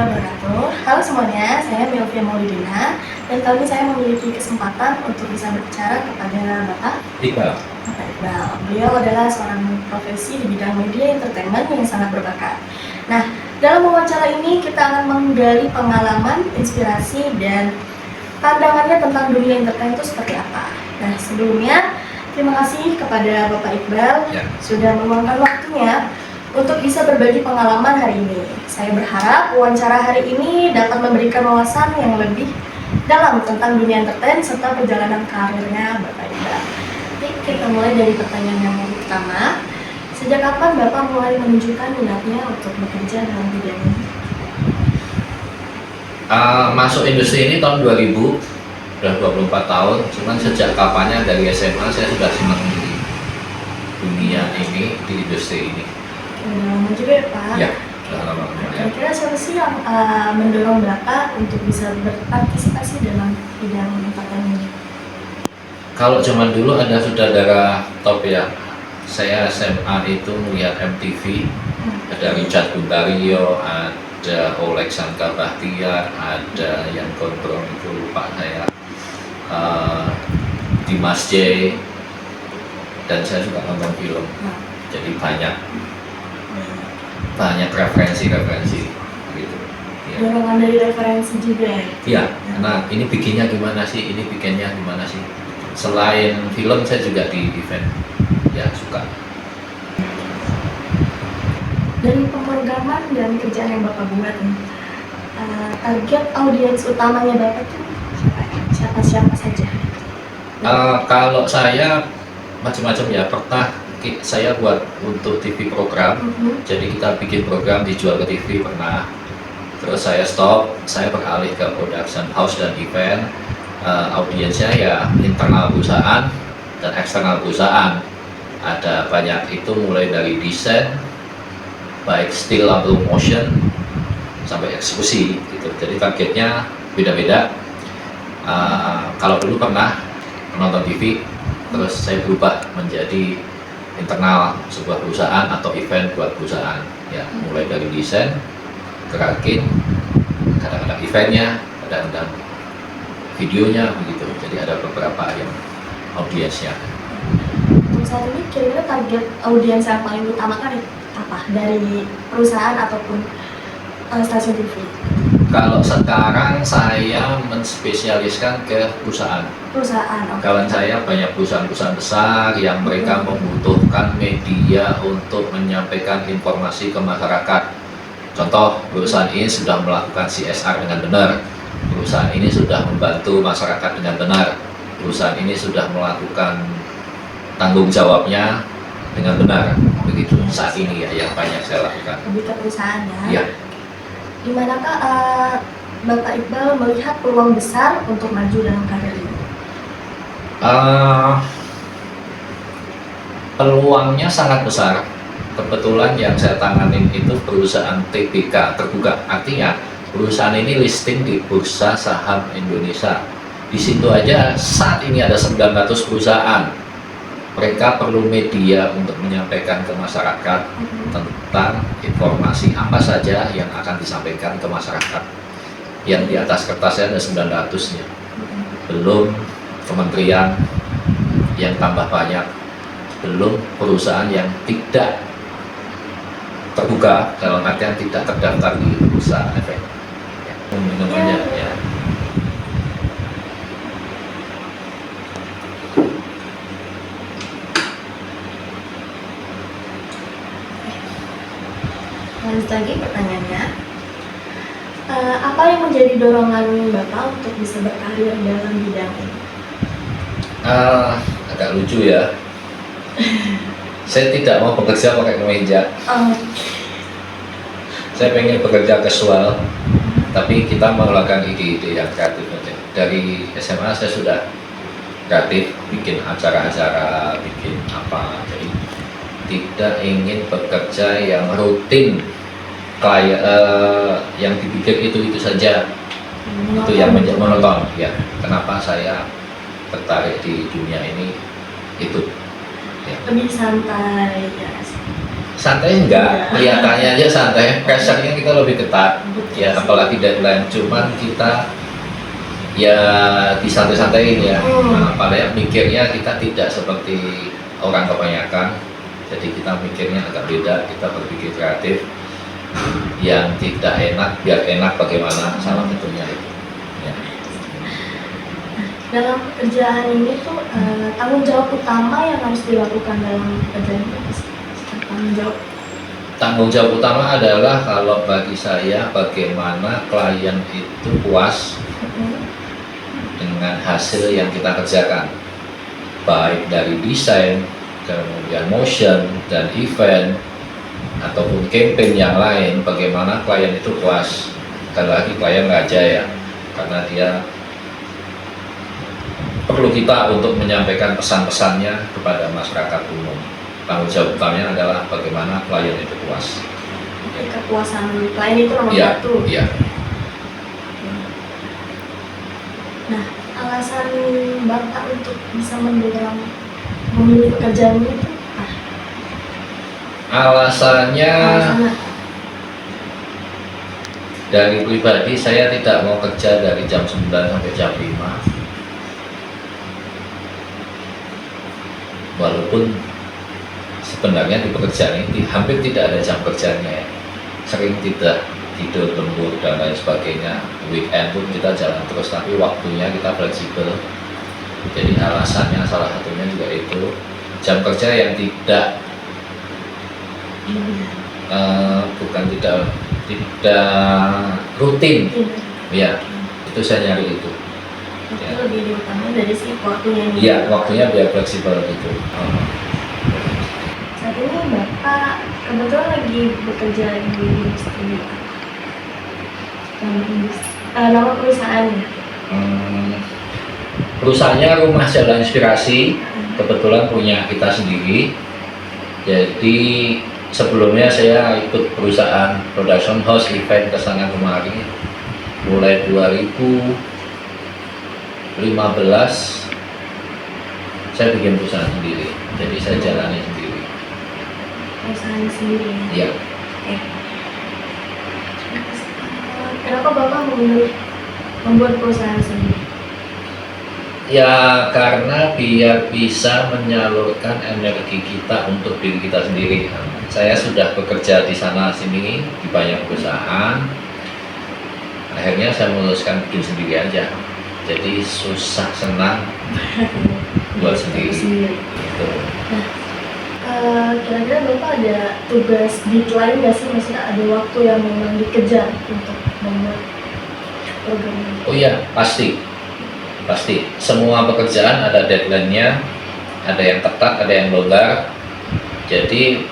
wabarakatuh. Halo semuanya, saya Milvia Maulidina dan kali ini saya memiliki kesempatan untuk bisa berbicara kepada Iqbal. Bapak Iqbal. Beliau adalah seorang profesi di bidang media entertainment yang sangat berbakat. Nah, dalam wawancara ini kita akan menggali pengalaman, inspirasi, dan pandangannya tentang dunia entertainment itu seperti apa. Nah, sebelumnya terima kasih kepada Bapak Iqbal sudah meluangkan waktunya untuk bisa berbagi pengalaman hari ini. Saya berharap wawancara hari ini dapat memberikan wawasan yang lebih dalam tentang dunia entertain serta perjalanan karirnya Bapak Iqbal. Jadi kita mulai dari pertanyaan yang pertama. Sejak kapan Bapak mulai menunjukkan minatnya untuk bekerja dalam bidang ini? Masuk industri ini tahun 2000, sudah 24 tahun. Cuman sejak kapannya dari SMA saya sudah senang di dunia ini, di industri ini. Udah lama juga ya Pak? Ya, sudah lama. Kira-kira siapa sih yang mendorong Bapak untuk bisa berpartisipasi dalam bidang entertainment ini? Kalau zaman dulu ada sutradara top ya. Saya SMA itu melihat MTV, ada Richard Guntario, ada Oleg Sanka Bahtiar, ada yang gondrong itu lupa saya, Dimas J, dan saya juga nonton film. Jadi banyak referensi gitu. Ya. Dorongan dari referensi juga ya? Iya, nah ini bikinnya gimana sih, selain film saya juga di event ya suka. Dari pemrograman dan kerjaan yang Bapak buat nih, target audiens utamanya Bapak tuh siapa saja? Kalau saya macam-macam ya, pernah saya buat untuk TV program, jadi kita bikin program dijual ke TV pernah, terus saya stop, saya beralih ke production house dan event. Audiensnya ya internal perusahaan dan eksternal perusahaan, ada banyak itu, mulai dari desain, baik still atau motion sampai eksekusi gitu, jadi targetnya beda-beda. Kalau dulu pernah menonton TV, terus saya berubah menjadi internal sebuah perusahaan atau event buat perusahaan ya, mulai dari desain, gerakin, kadang-kadang eventnya, kadang-kadang videonya begitu, jadi ada beberapa yang audiensnya. Untuk saat ini kira-kira target audiens yang paling utama kan apa dari perusahaan ataupun stasiun TV? Kalau sekarang saya menspesialiskan ke perusahaan. Oke. Kawan saya banyak perusahaan-perusahaan besar yang mereka membutuhkan media untuk menyampaikan informasi ke masyarakat. Contoh, perusahaan ini sudah melakukan CSR dengan benar, perusahaan ini sudah membantu masyarakat dengan benar, perusahaan ini sudah melakukan tanggung jawabnya dengan benar, begitu. Saat ini ya yang banyak saya lakukan. Lebih ke perusahaan ya? Iya. Di manakah Bapak Iqbal melihat peluang besar untuk maju dalam karir ini? Peluangnya sangat besar. Kebetulan yang saya tanganin itu perusahaan TBK terbuka, artinya perusahaan ini listing di Bursa Saham Indonesia. Di situ aja saat ini ada 900 perusahaan. Mereka perlu media untuk menyampaikan ke masyarakat tentang informasi apa saja yang akan disampaikan ke masyarakat. Yang di atas kertasnya ada 900-nya. Belum kementerian yang tambah banyak, belum perusahaan yang tidak terbuka, dalam artian tidak terdaftar di Bursa Efek. Namanya ya. Lanjut lagi pertanyaannya, apa yang menjadi dorongan Bapak untuk bisa berkarir dalam bidang ini? Agak lucu ya. Saya tidak mau bekerja pakai kemeja. Saya pengen bekerja casual, tapi kita melakukan ide-ide yang kreatif. Dari SMA saya sudah kreatif, bikin acara-acara, bikin apa. Jadi tidak ingin bekerja yang rutin, kayak yang dipikir itu saja, itu yang monoton ya. Kenapa saya tertarik di dunia ini itu ya. Lebih santai ya. santai enggak, kelihatannya aja santai, pressure-nya kita lebih ketat ya, apalagi deadline. Cuman kita ya disantai-santaiin ya. Nah, padahal mikirnya kita tidak seperti orang kebanyakan, jadi kita mikirnya agak beda, kita berpikir kreatif yang tidak enak biar enak bagaimana, salah satunya itu ya. Dalam pekerjaan ini tuh tanggung jawab utama yang harus dilakukan dalam pekerjaan itu apa sih? Tanggung jawab utama adalah kalau bagi saya bagaimana klien itu puas dengan hasil yang kita kerjakan, baik dari desain, kemudian motion dan event ataupun campaign yang lain. Bagaimana klien itu puas, sekali lagi klien raja ya, karena dia perlu kita untuk menyampaikan pesan-pesannya kepada masyarakat umum. Tanggung jawab utamanya adalah bagaimana klien itu puas. Kepuasan klien itu nomor Ya, satu. ya. Nah, alasan Bapak untuk bisa memilih pekerjaan ini itu apa? Alasannya Alasannya dari pribadi, saya tidak mau kerja dari jam 9 sampai jam 5. Walaupun sebenarnya di pekerjaan ini hampir tidak ada jam kerjanya ya. Sering tidak tidur lembur dan lain sebagainya. Weekend pun kita jalan terus, tapi waktunya kita fleksibel. Jadi alasannya salah satunya juga itu jam kerja yang tidak bukan tidak rutin ya, itu saya nyari itu itu lebih diutamakan dari si waktunya ini. ya, waktunya biar fleksibel gitu. Saat ini Bapak kebetulan lagi bekerja di industri nama perusahaannya. Perusahaannya Rumah Jalan Inspirasi, kebetulan punya kita sendiri. Jadi sebelumnya saya ikut perusahaan production house event kesana kemari mulai 2015 saya bikin perusahaan sendiri, jadi saya jalani sendiri. Perusahaan sendiri ya? Iya. Kenapa Bapak memilih membuat perusahaan sendiri? Ya karena biar bisa menyalurkan energi kita untuk diri kita sendiri. Saya sudah bekerja di sana sini di banyak perusahaan. Akhirnya saya memutuskan bikin sendiri aja. Jadi susah senang buat sendiri. Gitu. Kira-kira Bapak ada tugas deadline nggak sih? Maksudnya ada waktu yang memang dikejar untuk membuat program ini? Oh iya, pasti. Semua pekerjaan ada deadline-nya, ada yang ketat, ada yang longgar. Jadi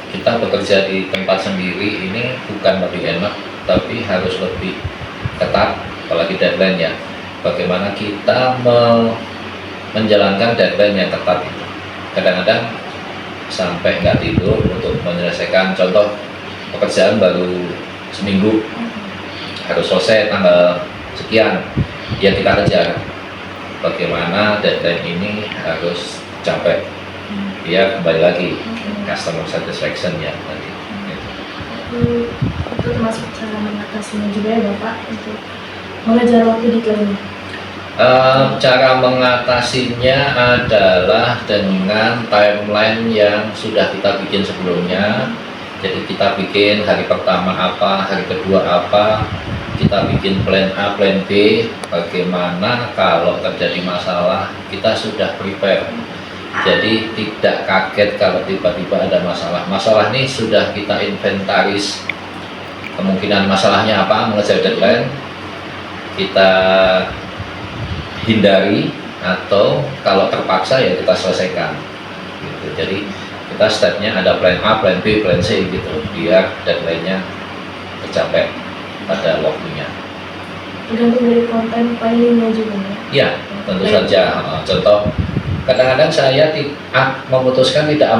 kita bekerja di tempat sendiri ini bukan lebih enak, tapi harus lebih ketat, apalagi deadline-nya. Bagaimana kita menjalankan deadline yang ketat itu. Kadang-kadang sampai nggak tidur untuk menyelesaikan, contoh pekerjaan baru seminggu harus selesai tanggal sekian, ya kita kejar bagaimana deadline ini harus capai biar kembali lagi customer satisfaction ya tadi. Itu termasuk cara mengatasinya juga ya Bapak untuk mengejar waktu deadline. Cara mengatasinya adalah dengan timeline yang sudah kita bikin sebelumnya. Jadi kita bikin hari pertama apa, hari kedua apa, kita bikin plan A, plan B, bagaimana kalau terjadi masalah kita sudah prepare. Jadi tidak kaget kalau tiba-tiba ada masalah. Masalah ini sudah kita inventaris, kemungkinan masalahnya apa, mengejar deadline, kita hindari, atau kalau terpaksa ya kita selesaikan gitu. Jadi kita stepnya ada plan A, plan B, plan C gitu, biar deadline-nya tercapai pada waktunya. Tergantung dari konten filingnya juga ya? Ya, tentu saja. Contoh, kadang-kadang saya memutuskan tidak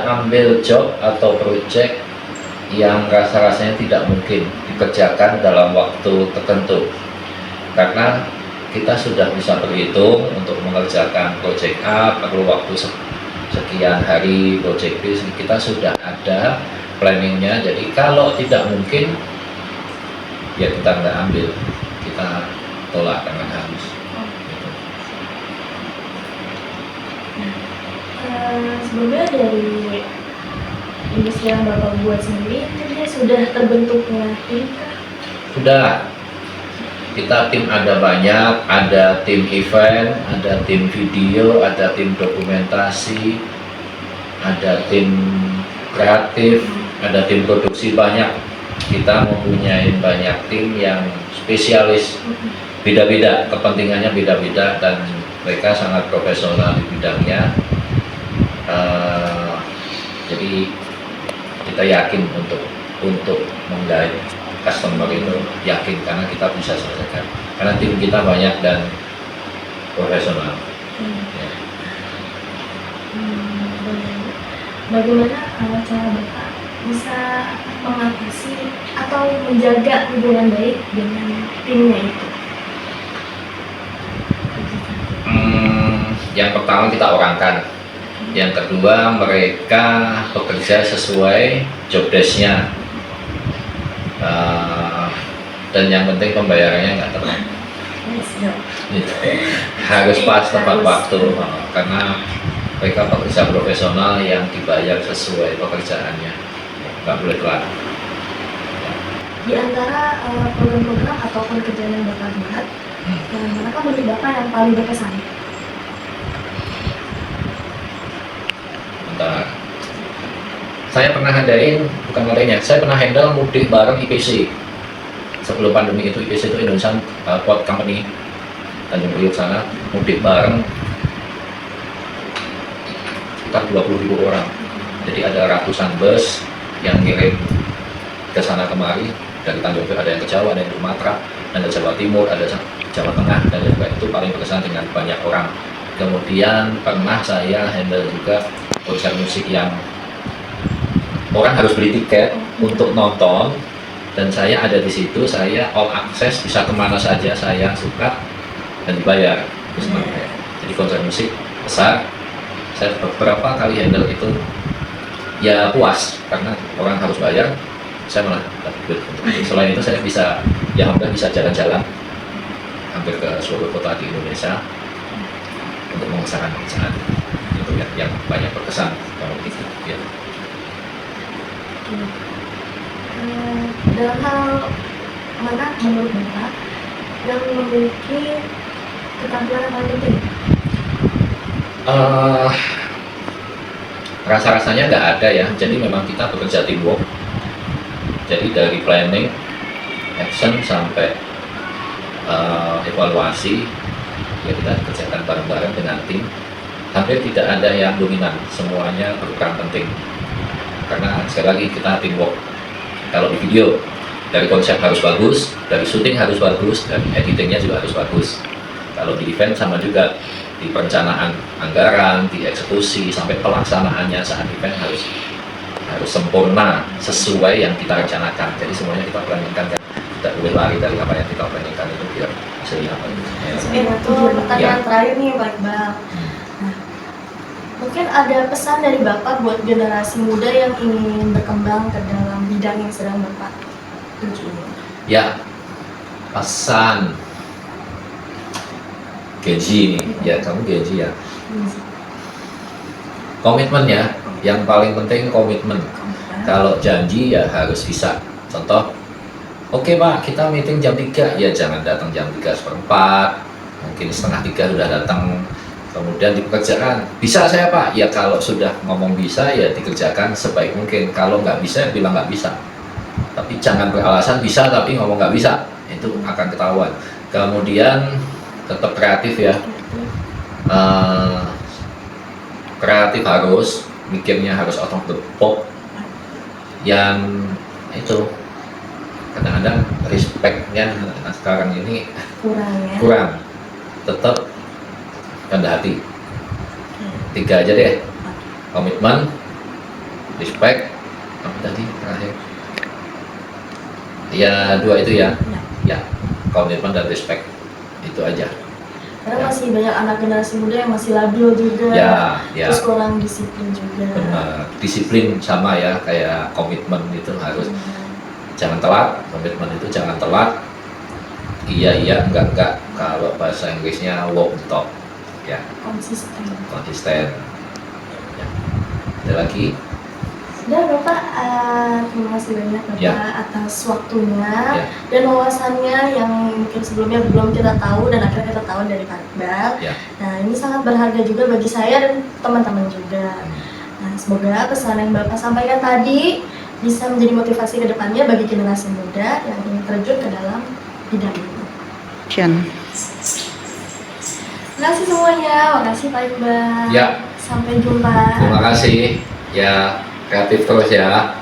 ambil job atau project yang rasa-rasanya tidak mungkin dikerjakan dalam waktu tertentu, karena kita sudah bisa berhitung untuk mengerjakan project A perlu waktu sekian hari project base, kita sudah ada planningnya. Jadi kalau tidak mungkin ya kita nggak ambil, kita tolak dengan halus. Gitu. Sebelumnya dari industri yang Bapak buat sendiri, itu dia sudah terbentuknya tim kah? Sudah, kita tim ada banyak, ada tim event, ada tim video, ada tim dokumentasi, ada tim kreatif, ada tim produksi, banyak. Kita mempunyai banyak tim yang spesialis, beda-beda, kepentingannya beda-beda, dan mereka sangat profesional di bidangnya. Jadi kita yakin untuk menggait customer itu, yakin karena kita bisa selesaikan, karena tim kita banyak dan profesional. Ya. Bagaimana cara Bapak bisa mengatasi atau menjaga hubungan baik dengan timnya itu? Yang pertama kita orangkan, yang kedua mereka bekerja sesuai job desk-nya, dan yang penting pembayarannya nggak telat. Harus pas tepat waktu, karena mereka pekerja profesional yang dibayar sesuai pekerjaannya, nggak boleh telat. Di antara program-program ataupun kerjaan yang Bapak buat, manakah menurut Bapak yang paling berkesan? Bentar. Saya pernah ngadain, bukan ngadainnya, saya pernah handle mudik bareng IPC. Sebelum pandemi itu IPC itu Indonesian Port Company, Tanjung Priok sana, mudik bareng sekitar 20.000 orang. Jadi ada ratusan bus yang ngirim ke sana kemari, dari Tanjung Priok ada yang ke Jawa, ada yang ke Sumatera, ada Jawa Timur, ada Jawa Tengah, dan juga itu paling berkesan dengan banyak orang. Kemudian pernah saya handle juga konser musik yang orang harus beli tiket untuk nonton, dan saya ada di situ, saya all access, bisa kemana saja saya suka dan dibayar. Jadi konser musik besar, saya beberapa kali handle itu, ya puas karena orang harus bayar, saya malah dapat duit untuk itu. Selain itu saya bisa, ya alhamdulillah bisa jalan-jalan hampir ke seluruh kota di Indonesia untuk mengesahkan pekerjaan itu yang banyak berkesan kalau begitu. Ya. Dalam hal mana menurut Bapak yang memiliki keterampilan yang paling penting? Rasa-rasanya nggak ada ya, jadi memang kita bekerja teamwork. Jadi dari planning, action sampai evaluasi, ya kita kerjakan bareng-bareng dengan tim. Hampir tidak ada yang dominan, semuanya berperan penting. Karena sekali lagi kita teamwork. Kalau di video, dari konsep harus bagus, dari syuting harus bagus, dan editingnya juga harus bagus. Kalau di event sama juga, di perencanaan anggaran, di eksekusi, sampai pelaksanaannya saat event harus sempurna sesuai yang kita rencanakan. Jadi semuanya kita planningkan, kan tidak boleh lari dari apa yang kita planningkan itu biar hasilnya apa itu. Itu pertanyaan terakhir nih Pak Iqbal. Nah, mungkin ada pesan dari Bapak buat generasi muda yang ingin berkembang ke dalam bidang yang sedang Bapak tuju. Ya, pesan Genji nih, ya kamu Genji ya. Komitmen ya, yang paling penting komitmen. Kalau janji ya harus bisa. Contoh, oke Pak, kita meeting jam 3, ya jangan datang jam 3:15, mungkin setengah 3 sudah datang. Kemudian di pekerjaan, bisa saya Pak, ya kalau sudah ngomong bisa ya dikerjakan sebaik mungkin. Kalau nggak bisa, bilang nggak bisa. Tapi jangan beralasan bisa tapi ngomong nggak bisa, itu akan ketahuan. Kemudian tetap kreatif ya. Kreatif harus, mikirnya harus out of the box. Yang itu kadang-kadang respectnya sekarang ini kurang. Tetap rendah hati. 3 aja deh. Komitmen, respect, apa tadi terakhir? Ya 2 itu ya. Ya, komitmen dan respect itu aja. Karena Ya. masih banyak anak generasi muda yang masih labil juga, Ya, terus kurang disiplin juga. benar. Disiplin sama ya, kayak komitmen itu harus jangan telat. Komitmen itu jangan telat. Iya, enggak. Kalau bahasa Inggrisnya walk the talk, ya, Konsisten. konsisten. Ya. Ada lagi? Dan Bapak, terima kasih banyak Bapak Ya. atas waktunya Ya. dan wawasannya yang mungkin sebelumnya belum kita tahu dan akhirnya kita tahu dari Pak Iqbal. Ya. Nah, ini sangat berharga juga bagi saya dan teman-teman juga. Nah, semoga pesan yang Bapak sampaikan tadi bisa menjadi motivasi ke depannya bagi generasi muda yang ingin terjun ke dalam bidang ini. Terima kasih semuanya, makasih Pak Iqbal. Ya. Sampai jumpa. Terima kasih. Ya, kreatif terus ya.